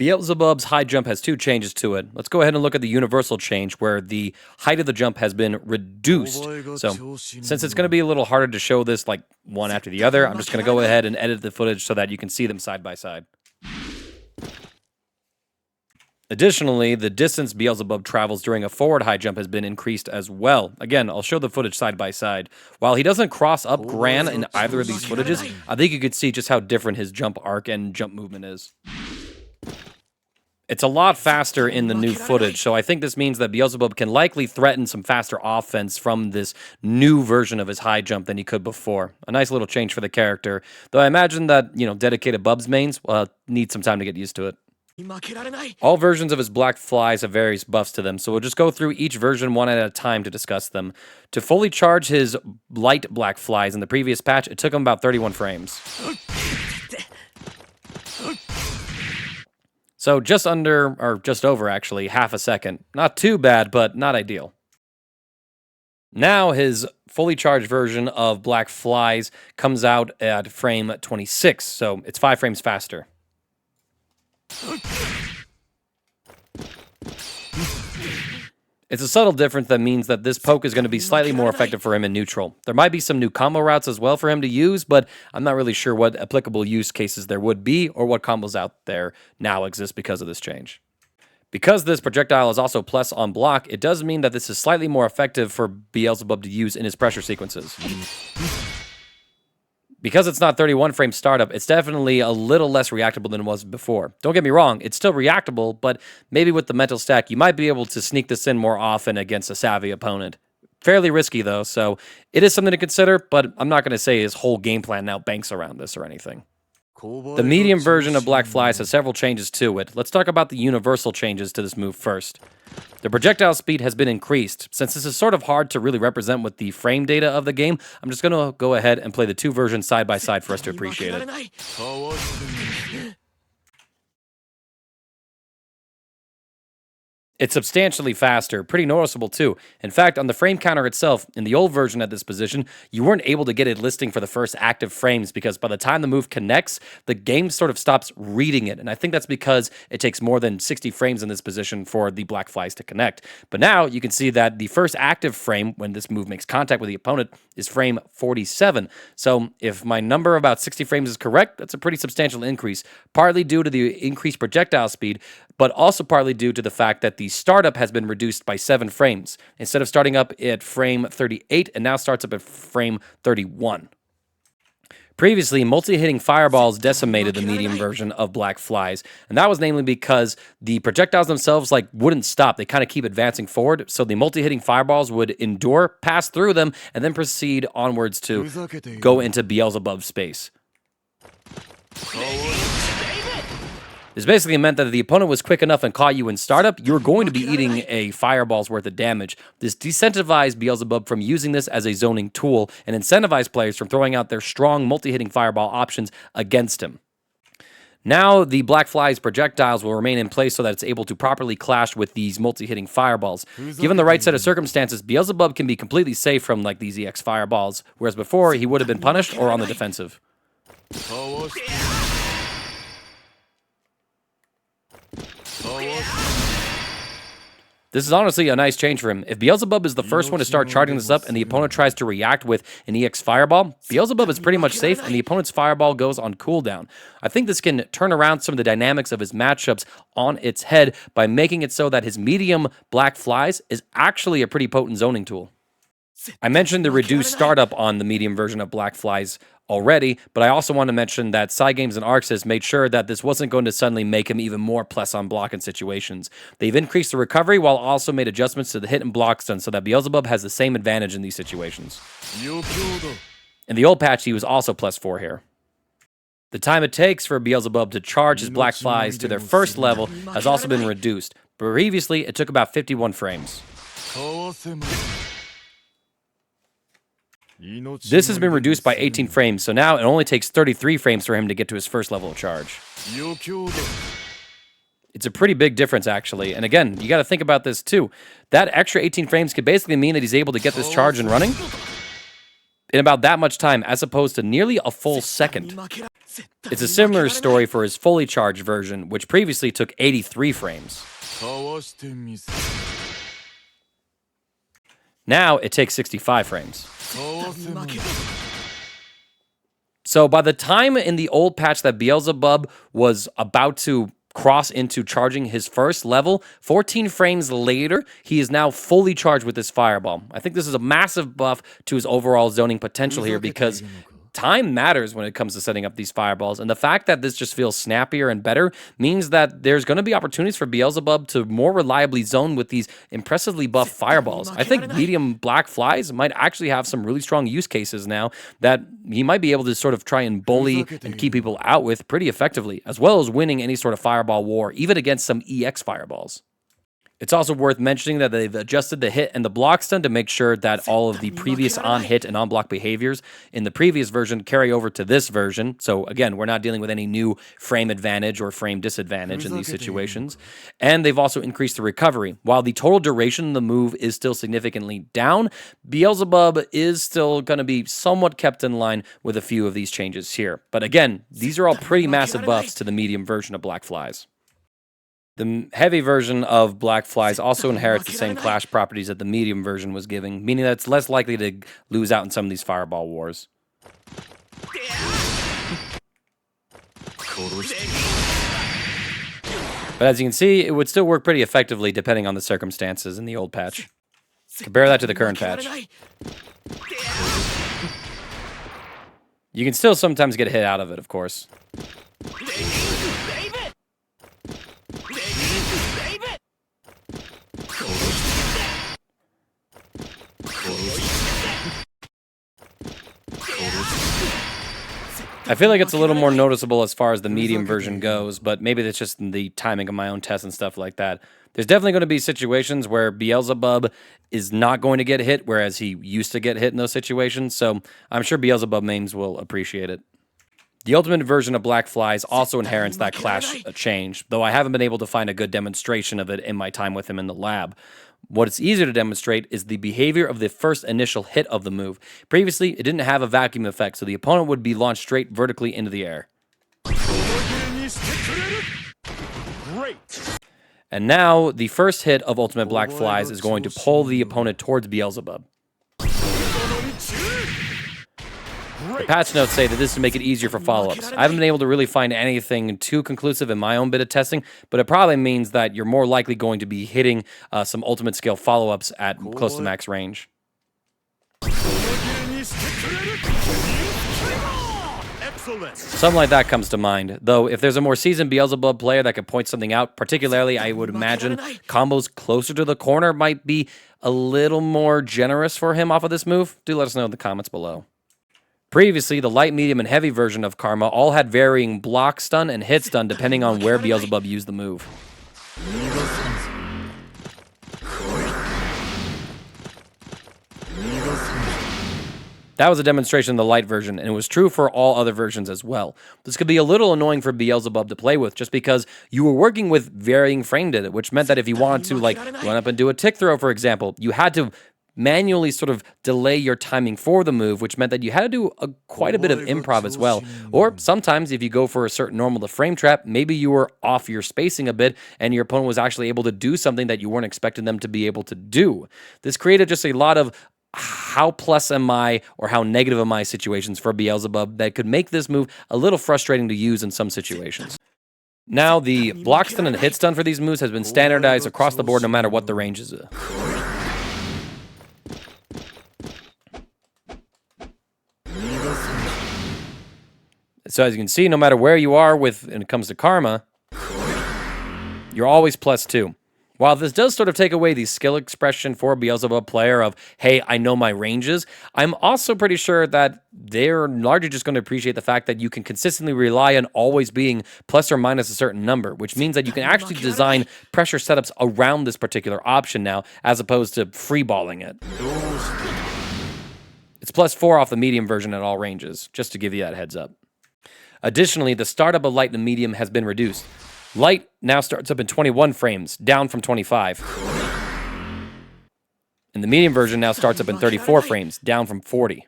Beelzebub's high jump has two changes to it. Let's go ahead and look at the universal change, where the height of the jump has been reduced. So, since it's going to be a little harder to show this like one after the other, I'm just going to go ahead and edit the footage so that you can see them side by side. Additionally, the distance Beelzebub travels during a forward high jump has been increased as well. Again, I'll show the footage side by side. While he doesn't cross up Gran in either of these footages, I think you could see just how different his jump arc and jump movement is. It's a lot faster in the new footage, so I think this means that Beelzebub can likely threaten some faster offense from this new version of his high jump than he could before. A nice little change for the character, though I imagine that, dedicated Bubs mains need some time to get used to it. All versions of his black flies have various buffs to them, so we'll just go through each version one at a time to discuss them. To fully charge his light black flies in the previous patch, it took him about 31 frames. So just under, or just over actually, half a second. Not too bad, but not ideal. Now his fully charged version of Black Flies comes out at frame 26, so it's 5 frames faster. It's a subtle difference that means that this poke is going to be slightly more effective for him in neutral. There might be some new combo routes as well for him to use, but I'm not really sure what applicable use cases there would be or what combos out there now exist because of this change. Because this projectile is also plus on block, it does mean that this is slightly more effective for Beelzebub to use in his pressure sequences. Because it's not 31 frame startup, it's definitely a little less reactable than it was before. Don't get me wrong, it's still reactable, but maybe with the mental stack, you might be able to sneak this in more often against a savvy opponent. Fairly risky though, so it is something to consider, but I'm not going to say his whole game plan now banks around this or anything. The medium version of Black Flies has several changes to it. Let's talk about the universal changes to this move first. The projectile speed has been increased. Since this is sort of hard to really represent with the frame data of the game, I'm just going to go ahead and play the two versions side by side for us to appreciate it. It's substantially faster, pretty noticeable too. In fact, on the frame counter itself, in the old version at this position, you weren't able to get it listing for the first active frames because by the time the move connects, the game sort of stops reading it. And I think that's because it takes more than 60 frames in this position for the Black Flies to connect. But now you can see that the first active frame when this move makes contact with the opponent is frame 47. So if my number about 60 frames is correct, that's a pretty substantial increase, partly due to the increased projectile speed, but also partly due to the fact that the startup has been reduced by 7 frames. Instead of starting up at frame 38, it now starts up at frame 31. Previously, multi-hitting fireballs decimated the medium version of Black Flies, and that was namely because the projectiles themselves wouldn't stop. They kind of keep advancing forward, so the multi-hitting fireballs would endure, pass through them, and then proceed onwards to go into Beelzebub's space. This basically meant that if the opponent was quick enough and caught you in startup, you were going to be eating a fireball's worth of damage. This decentivized Beelzebub from using this as a zoning tool and incentivized players from throwing out their strong multi-hitting fireball options against him. Now, the Black Fly's projectiles will remain in place so that it's able to properly clash with these multi-hitting fireballs. Given the right set of circumstances, Beelzebub can be completely safe from these EX fireballs, whereas before he would have been punished or on the defensive. This is honestly a nice change for him. If Beelzebub is the first one to start charging this up and the opponent tries to react with an EX Fireball, Beelzebub is pretty much safe and the opponent's Fireball goes on cooldown. I think this can turn around some of the dynamics of his matchups on its head by making it so that his medium Black Flies is actually a pretty potent zoning tool. I mentioned the reduced startup on the medium version of Black Flies already, but I also want to mention that Cygames and Arxis made sure that this wasn't going to suddenly make him even more plus on block in situations. They've increased the recovery while also made adjustments to the hit and block stun so that Beelzebub has the same advantage in these situations. In the old patch, he was also +4 here. The time it takes for Beelzebub to charge his Black Flies to their first level has also been reduced. Previously, it took about 51 frames. This has been reduced by 18 frames, so now it only takes 33 frames for him to get to his first level of charge. It's a pretty big difference, actually. And again, you got to think about this, too. That extra 18 frames could basically mean that he's able to get this charge and running in about that much time as opposed to nearly a full second. It's a similar story for his fully charged version, which previously took 83 frames. Now it takes 65 frames. So by the time in the old patch that Beelzebub was about to cross into charging his first level, 14 frames later, he is now fully charged with this fireball. I think this is a massive buff to his overall zoning potential here because time matters when it comes to setting up these fireballs, and the fact that this just feels snappier and better means that there's going to be opportunities for Beelzebub to more reliably zone with these impressively buffed fireballs. I think medium black flies might actually have some really strong use cases now that he might be able to sort of try and bully and keep people out with pretty effectively, as well as winning any sort of fireball war, even against some EX fireballs. It's also worth mentioning that they've adjusted the hit and the block stun to make sure that all of the previous on-hit and on-block behaviors in the previous version carry over to this version. So again, we're not dealing with any new frame advantage or frame disadvantage in these situations. And they've also increased the recovery. While the total duration of the move is still significantly down, Beelzebub is still going to be somewhat kept in line with a few of these changes here. But again, these are all pretty massive buffs to the medium version of Black Flies. The heavy version of Black Flies also inherits the same clash properties that the medium version was giving, meaning that it's less likely to lose out in some of these fireball wars. But as you can see, it would still work pretty effectively depending on the circumstances in the old patch. Compare that to the current patch. You can still sometimes get a hit out of it, of course. I feel like it's a little more noticeable as far as the medium version goes, but maybe that's just the timing of my own tests and stuff like that. There's definitely going to be situations where Beelzebub is not going to get hit, whereas he used to get hit in those situations, so I'm sure Beelzebub mains will appreciate it. The ultimate version of Black Flies also inherits that clash change, though I haven't been able to find a good demonstration of it in my time with him in the lab. What it's easier to demonstrate is the behavior of the first initial hit of the move. Previously, it didn't have a vacuum effect, so the opponent would be launched straight vertically into the air. And now, the first hit of Ultimate Black Flies is going to pull the opponent towards Beelzebub. The patch notes say that this is to make it easier for follow-ups. I haven't been able to really find anything too conclusive in my own bit of testing, but it probably means that you're more likely going to be hitting some ultimate scale follow-ups at close to max range. Something like that comes to mind, though if there's a more seasoned Beelzebub player that could point something out, particularly I would imagine combos closer to the corner might be a little more generous for him off of this move. Do let us know in the comments below. Previously, the light, medium, and heavy version of Karma all had varying block stun and hit stun depending on where Beelzebub used the move. That was a demonstration of the light version, and it was true for all other versions as well. This could be a little annoying for Beelzebub to play with, just because you were working with varying frame data, which meant that if you wanted to, like, run up and do a tick throw, for example, you had to manually sort of delay your timing for the move, which meant that you had to do quite a bit of improv as well. Or sometimes if you go for a certain normal to frame trap, maybe you were off your spacing a bit and your opponent was actually able to do something that you weren't expecting them to be able to do. This created just a lot of how plus am I or how negative am I situations for Beelzebub that could make this move a little frustrating to use in some situations. Now, the block stun and hit stun for these moves has been standardized across the board no matter what the range is. So as you can see, no matter where you are when it comes to Karma, you're always +2. While this does sort of take away the skill expression for a Beelzebub player of, hey, I know my ranges, I'm also pretty sure that they're largely just going to appreciate the fact that you can consistently rely on always being plus or minus a certain number, which means that you can actually design pressure setups around this particular option now, as opposed to freeballing it. It's +4 off the medium version at all ranges, just to give you that heads up. Additionally, the startup of light and medium has been reduced. Light now starts up in 21 frames, down from 25. And the medium version now starts up in 34 frames, down from 40.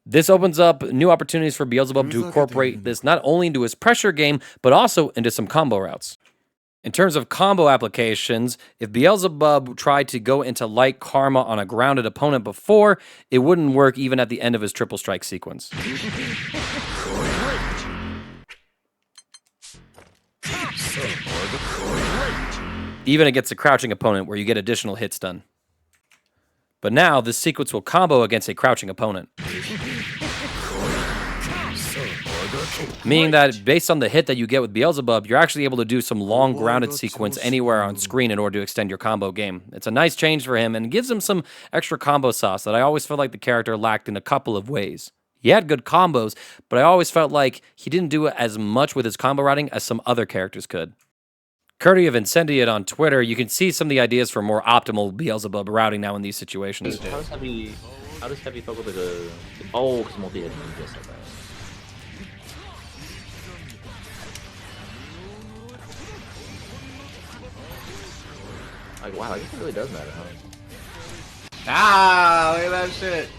This opens up new opportunities for Beelzebub to incorporate this not only into his pressure game, but also into some combo routes. In terms of combo applications, if Beelzebub tried to go into light karma on a grounded opponent before, it wouldn't work even at the end of his triple strike sequence. Even against a crouching opponent where you get additional hits done. But now, this sequence will combo against a crouching opponent. Meaning that based on the hit that you get with Beelzebub, you're actually able to do some long grounded sequence anywhere on screen in order to extend your combo game. It's a nice change for him and gives him some extra combo sauce that I always felt like the character lacked in a couple of ways. He had good combos, but I always felt like he didn't do as much with his combo routing as some other characters could. Courtesy of Incendiate on Twitter, you can see some of the ideas for more optimal Beelzebub routing now in these situations. How does Heavy fuck with the... Oh, because multi-hit ninja said that. Like, wow, I guess it really does matter, huh? Ah, look at that shit.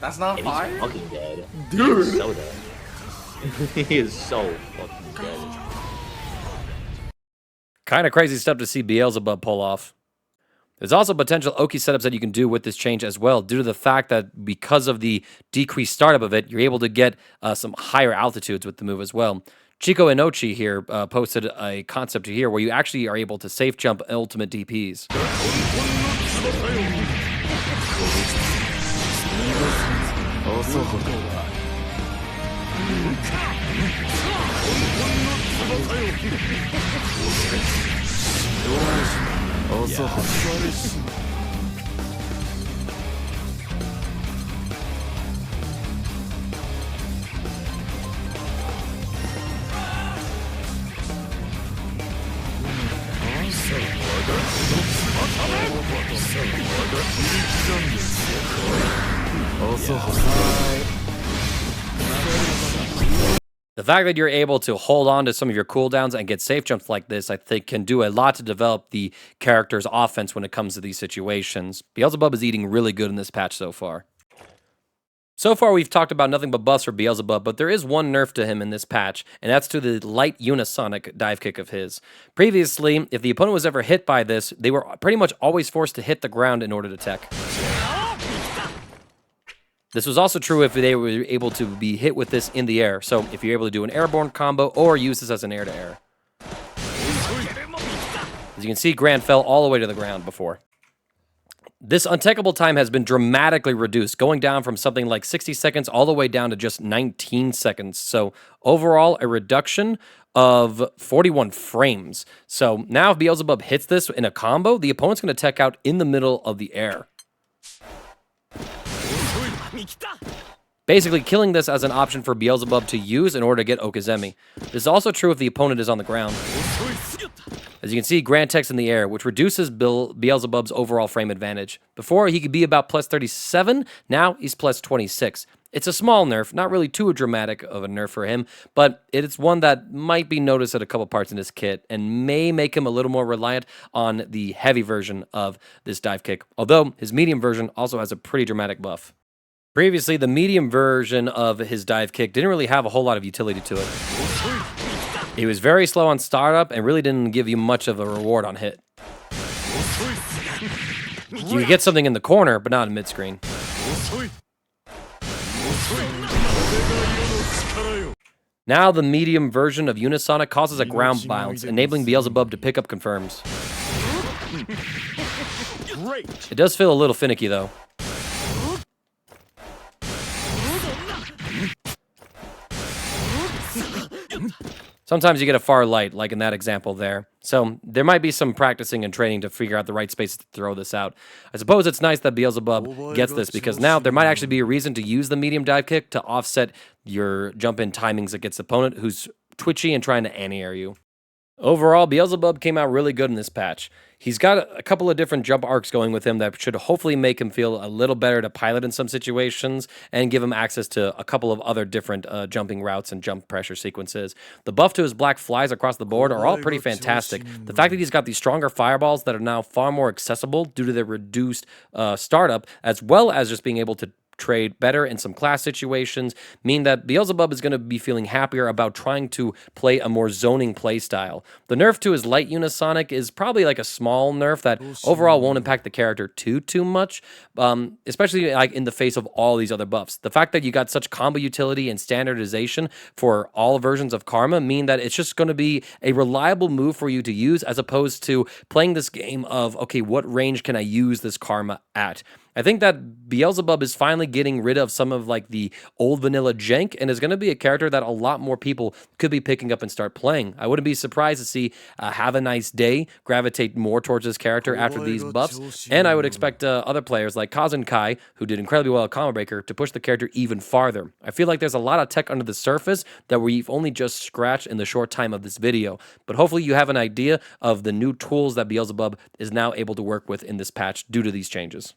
That's not And fire? he's fucking dead. Dude. He's so dead. He is so fucking dead. Kind of crazy stuff to see Beelzebub pull off. There's also potential Oki setups that you can do with this change as well, due to the fact that because of the decreased startup of it, you're able to get some higher altitudes with the move as well. Chico Inochi here posted a concept here where you actually are able to safe jump ultimate DPs. The fact that you're able to hold on to some of your cooldowns and get safe jumps like this, I think, can do a lot to develop the character's offense when it comes to these situations. Beelzebub is eating really good in this patch so far. So far, we've talked about nothing but buffs for Beelzebub, but there is one nerf to him in this patch, and that's to the light Unisonic dive kick of his. Previously, if the opponent was ever hit by this, they were pretty much always forced to hit the ground in order to tech. This was also true if they were able to be hit with this in the air, so if you're able to do an airborne combo or use this as an air-to-air. As you can see, Grant fell all the way to the ground before. This untechable time has been dramatically reduced, going down from something like 60 seconds all the way down to just 19 seconds. So overall, a reduction of 41 frames. So now if Beelzebub hits this in a combo, the opponent's going to tech out in the middle of the air. Basically killing this as an option for Beelzebub to use in order to get Okizeme. This is also true if the opponent is on the ground. As you can see, Grant techs in the air, which reduces Beelzebub's overall frame advantage. Before, he could be about plus 37, now he's plus 26. It's a small nerf, not really too dramatic of a nerf for him, but it's one that might be noticed at a couple parts in his kit and may make him a little more reliant on the heavy version of this dive kick, although his medium version also has a pretty dramatic buff. Previously, the medium version of his dive kick didn't really have a whole lot of utility to it. He was very slow on startup and really didn't give you much of a reward on hit. You could get something in the corner, but not in mid-screen. Now the medium version of Unisonic causes a ground bounce, enabling Beelzebub to pick up confirms. It does feel a little finicky, though. Sometimes you get a far light, like in that example there. So there might be some practicing and training to figure out the right space to throw this out. I suppose it's nice that Beelzebub gets this, because now there might actually be a reason to use the medium dive kick to offset your jump-in timings against the opponent who's twitchy and trying to anti-air you. Overall, Beelzebub came out really good in this patch. He's got a couple of different jump arcs going with him that should hopefully make him feel a little better to pilot in some situations and give him access to a couple of other different jumping routes and jump pressure sequences. The buff to his black flies across the board are all pretty fantastic. The fact that he's got these stronger fireballs that are now far more accessible due to their reduced startup, as well as just being able to trade better in some class situations, mean that Beelzebub is going to be feeling happier about trying to play a more zoning play style. The nerf to his light Unisonic is probably like a small nerf that overall won't impact the character too much, especially like in the face of all these other buffs. The fact that you got such combo utility and standardization for all versions of Karma mean that it's just going to be a reliable move for you to use, as opposed to playing this game of, okay, what range can I use this Karma at? I think that Beelzebub is finally getting rid of some of like the old vanilla jank and is going to be a character that a lot more people could be picking up and start playing. I wouldn't be surprised to see Have a Nice Day gravitate more towards this character after these buffs, and I would expect other players like Kaz and Kai, who did incredibly well at Combo Breaker, to push the character even farther. I feel like there's a lot of tech under the surface that we've only just scratched in the short time of this video, but hopefully you have an idea of the new tools that Beelzebub is now able to work with in this patch due to these changes.